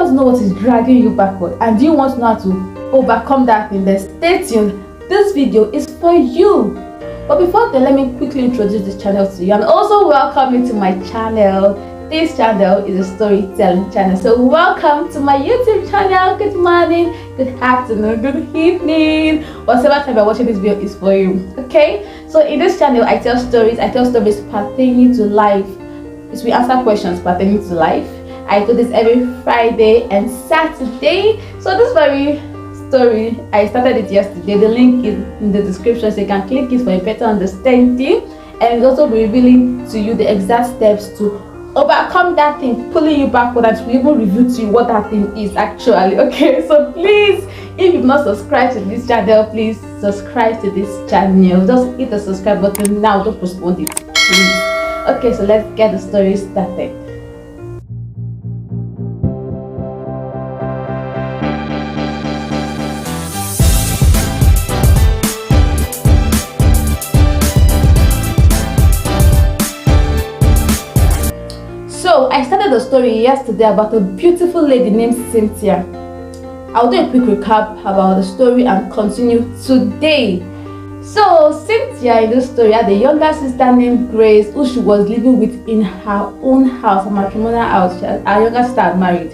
just know what is dragging you backward and you want to know how to overcome that thing, then stay tuned. This video is for you. But before then, let me quickly introduce this channel to you and also welcome you to my channel. This channel is a storytelling channel. So welcome to my YouTube channel. Good morning, good afternoon, good evening. Whatever time you're watching this video is for you. Okay? So in this channel, I tell stories pertaining to life. We answer questions pertaining to life. I do this every Friday and Saturday. So this very story, I started it yesterday. The link is in the description, so you can click it for a better understanding, and it's also revealing to you the exact steps to overcome that thing pulling you backward, and to even reveal to you what that thing is actually. Okay, so please, if you've not subscribed to this channel, please subscribe to this channel. Just hit the subscribe button now. Don't postpone it, please. Okay, so let's get the story started. So I started the story yesterday about a beautiful lady named Cynthia. I'll do a quick recap about the story and continue today. So Cynthia in this story had a younger sister named Grace, who she was living with in her own house, a matrimonial house. Her younger sister had married,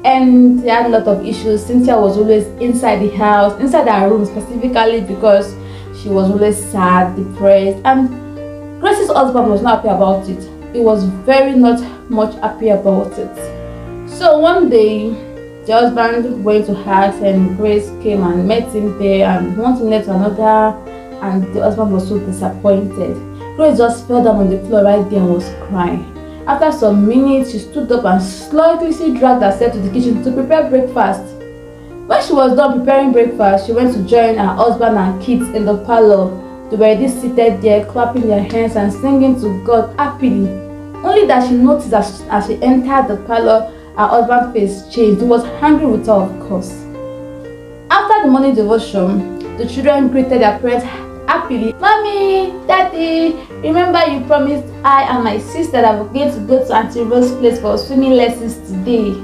and they had a lot of issues. Cynthia was always inside the house, inside her room specifically, because she was always sad, depressed, and Grace's husband was not happy about it. He was very not much happy about it. So one day the husband went to her and Grace came and met him there, and one thing led to another, and the husband was so disappointed. Grace just fell down on the floor right there and was crying. After some minutes, she stood up and slowly dragged herself to the kitchen to prepare breakfast. When she was done preparing breakfast, she went to join her husband and kids in the parlor. They were already seated there, clapping their hands and singing to God happily. Only that she noticed as she entered the parlor, her husband's face changed. He was angry with her, of course. After the morning devotion, the children greeted their parents happily. Mommy, Daddy, remember you promised I and my sister that we're going to go to Auntie Rose's place for swimming lessons today.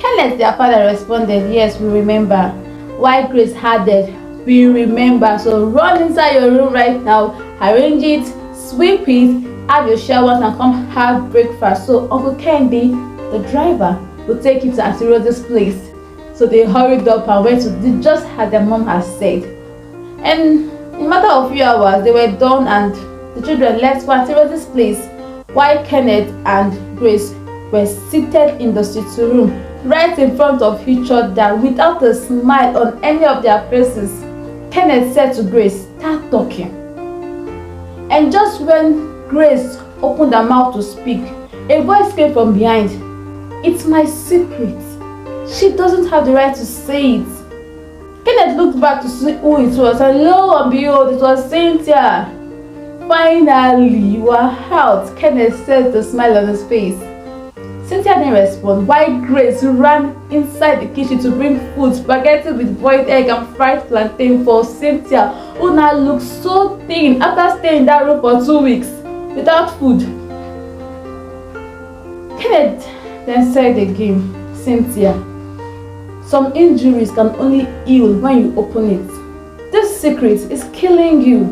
Kenneth, their father, responded, yes, we remember. While Grace added, we remember. So run inside your room right now, arrange it, sweep it, have your showers, and come have breakfast. So Uncle Candy, the driver, will take you to Auntie Rose's place. So they hurried up and went to do just as their mom had said. And in a matter of few hours, they were done and the children left for Auntie Rose's place, while Kenneth and Grace were seated in the sitting room, right in front of each other, without a smile on any of their faces. Kenneth said to Grace, start talking. And just when Grace opened her mouth to speak, a voice came from behind. It's my secret. She doesn't have the right to say it. Kenneth looked back to see who it was, and lo and behold, it was Cynthia. Finally, you are out, Kenneth said with a smile on his face. Cynthia didn't respond, while Grace ran inside the kitchen to bring food, spaghetti with boiled egg and fried plantain for Cynthia, who now looked so thin after staying in that room for 2 weeks without food. Kenneth then said again, Cynthia, some injuries can only heal when you open it. This secret is killing you.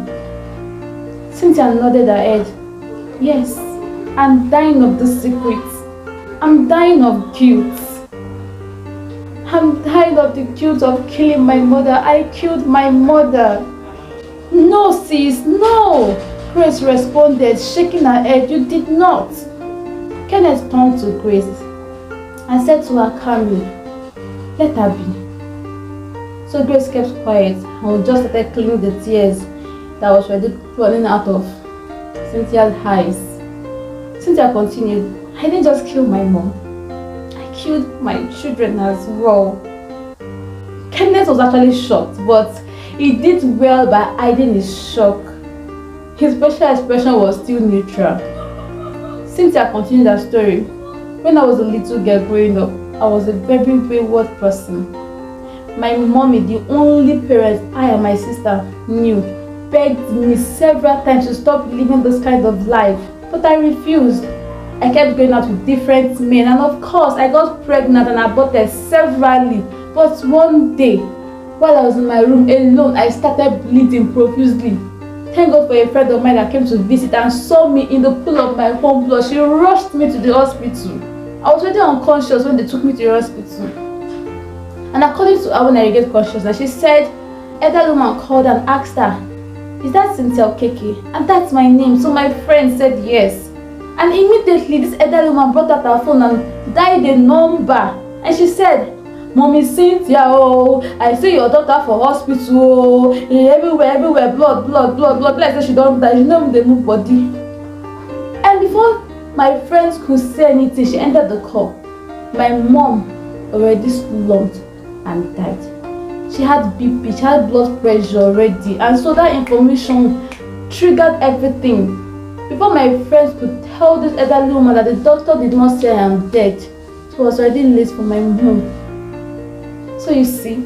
Cynthia nodded her head. Yes, I'm dying of this secret. I'm dying of guilt. I'm dying of the guilt of killing my mother. I killed my mother. No, sis, no. Grace responded, shaking her head. You did not. Kenneth turned to Grace and said to her calmly, let her be. So Grace kept quiet and just started cleaning the tears that was already running out of Cynthia's eyes. Cynthia continued, I didn't just kill my mom, I killed my children as well. Kenneth was actually shocked, but he did well by hiding his shock. His facial expression was still neutral. Cynthia continued her story. When I was a little girl growing up, I was a very wayward person. My mommy, the only parent I and my sister knew, begged me several times to stop living this kind of life, but I refused. I kept going out with different men, and of course I got pregnant and aborted severally. But one day, while I was in my room alone, I started bleeding profusely. Thank God for a friend of mine that came to visit and saw me in the pool of my own blood. She rushed me to the hospital. I was already unconscious when they took me to the hospital. And according to her, when I regained consciousness, she said, elderly woman called and asked her, "Is that Cynthia Okeke?" And that's my name. So my friend said yes. And immediately this elderly woman brought out her phone and dialed a number. And she said, "Mommy Cynthia, oh, I see your daughter for hospital, oh, everywhere, blood. Like that she don't die, she don't dey move body." And before my friends could say anything, she entered the call. My mom already slumped and died. She had BP, she had blood pressure already, and so that information triggered everything. Before my friends could tell this elderly woman that the doctor did not say I am dead, it was already late for my mom. So you see,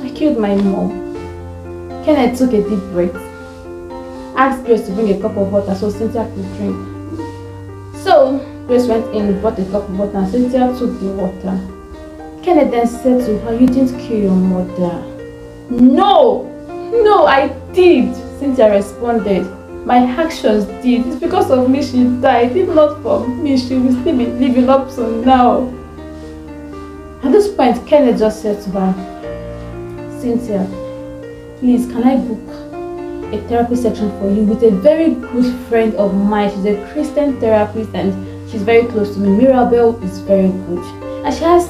I killed my mom. Kenneth took a deep breath, asked Grace to bring a cup of water so Cynthia could drink. So Grace went in, brought a cup of water, and Cynthia took the water. Kenneth then said to her, "You didn't kill your mother." No, I did," Cynthia responded. "My actions did. It's because of me she died. If not for me, she will still be living up to now." At this point, Kenneth just said to her, "Cynthia, please, can I book a therapy section for you with a very good friend of mine? She's a Christian therapist and she's very close to me. Mirabel is very good. And she has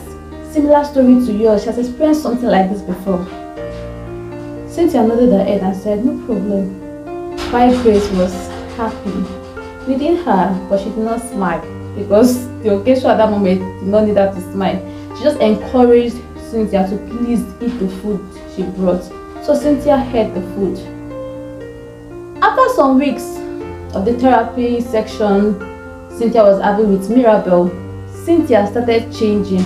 similar story to yours. She has experienced something like this before." Cynthia nodded her head and said, "No problem." While Grace was happy within her, but she did not smile because the occasion at that moment did not need her to smile. She just encouraged Cynthia to please eat the food she brought. So Cynthia ate the food. After some weeks of the therapy section Cynthia was having with Mirabel, Cynthia started changing.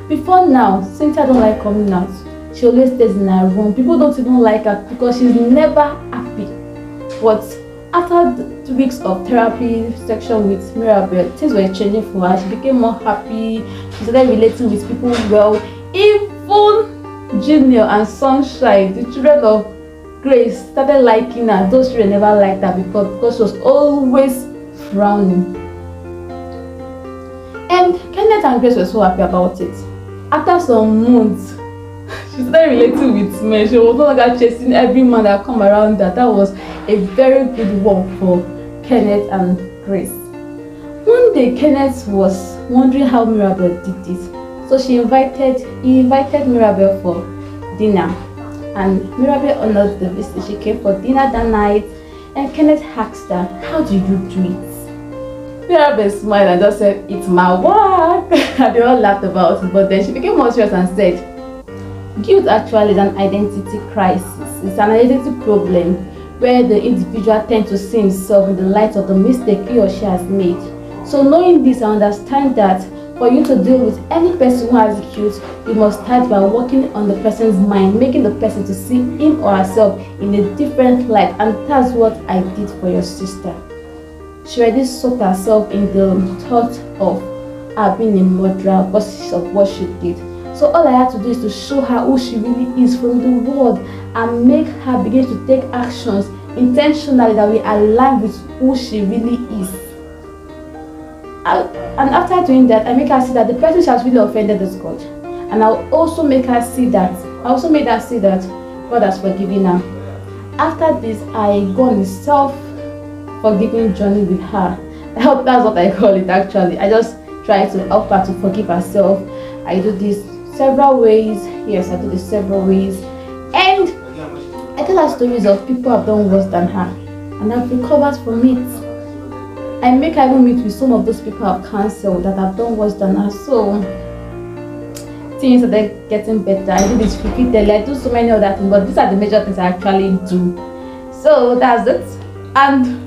Before now, Cynthia don't like coming out. She always stays in her room. People don't even like her because she's never happy. But after the 2 weeks of therapy section with Mirabel, things were changing for her. She became more happy. She started relating with people well. Even Junior and Sunshine, the children of Grace, started liking her. Those children never liked her because she was always frowning. And Kenneth and Grace were so happy about it. After some months, she started relating with men. She was no longer chasing every man that come around her. That was a very good one for Kenneth and Grace. One day, Kenneth was wondering how Mirabel did this. So he invited Mirabel for dinner. And Mirabel honored the visit. She came for dinner that night. And Kenneth asked her, "How do you do it?" Mirabel smiled and just said, "It's my work." And they all laughed about it. But then she became more serious and said, "Guilt actually is an identity crisis. It's an identity problem where the individual tends to see himself in the light of the mistake he or she has made. So knowing this, I understand that for you to deal with any person who has guilt, you must start by working on the person's mind, making the person to see him or herself in a different light. And that's what I did for your sister. She already sought herself in the thought of her being a murderer because of what she did. So all I had to do is to show her who she really is from the world and make her begin to take actions intentionally that will align with who she really is. And after doing that, I make her see that the person she has really offended is God. And I'll also make her see that, made her see that God has forgiven her. After this, I go on a self-forgiving journey with her. I hope that's what I call it actually. I just try to help her to forgive herself. I do this several ways. Yes, I do this several ways. And I tell her stories of people who have done worse than her. And I've recovered from it. I make her even meet with some of those people I've cancelled that have done worse than her. So things are getting better. I do this repeatedly. I do so many other things, but these are the major things I actually do. So that's it. And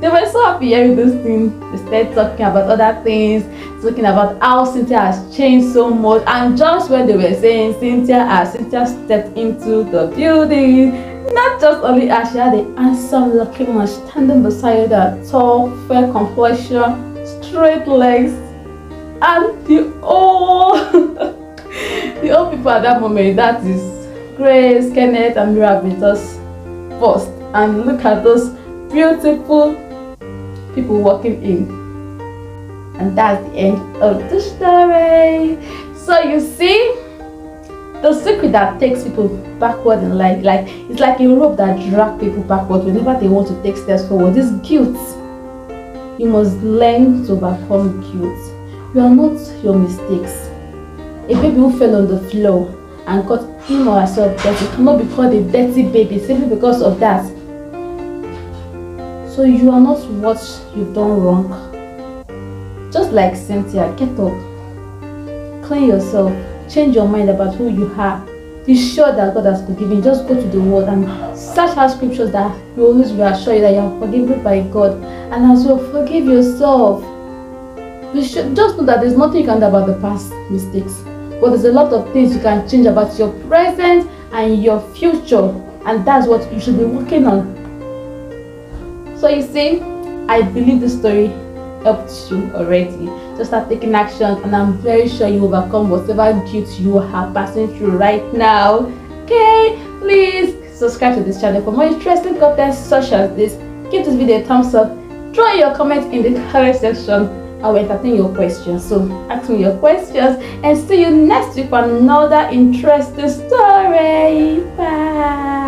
they were so happy hearing this thing. They started talking about other things, talking about how Cynthia has changed so much. And just when they were saying Cynthia stepped into the building, not just only her, she had a handsome looking man standing beside her, tall, fair complexion, straight legs, and the old the old people at that moment, that is Grace, Kenneth, and Mira, with us first. And look at those beautiful people walking in. And that's the end of the story. So you see, the secret that takes people backward in life, like it's like a rope that drags people backward whenever they want to take steps forward. This guilt. You must learn to overcome guilt. You are not your mistakes. A baby who fell on the floor and got him or herself dirty cannot be called a dirty baby simply because of that. So you are not what you've done wrong. Just like Cynthia, get up, clean yourself, change your mind about who you are. Be sure that God has forgiven. Just go to the word and search out scriptures that will always reassure you that you are forgiven by God. And as well, forgive yourself. Just know that there's nothing you can do about the past mistakes. But there's a lot of things you can change about your present and your future. And that's what you should be working on. So you see, I believe this story helped you already. Just start taking action, and I'm very sure you will overcome whatever guilt you are passing through right now. Okay, please subscribe to this channel for more interesting content such as this. Give this video a thumbs up. Draw your comments in the comment section. I will entertain your questions. So ask me your questions, and see you next week for another interesting story. Bye.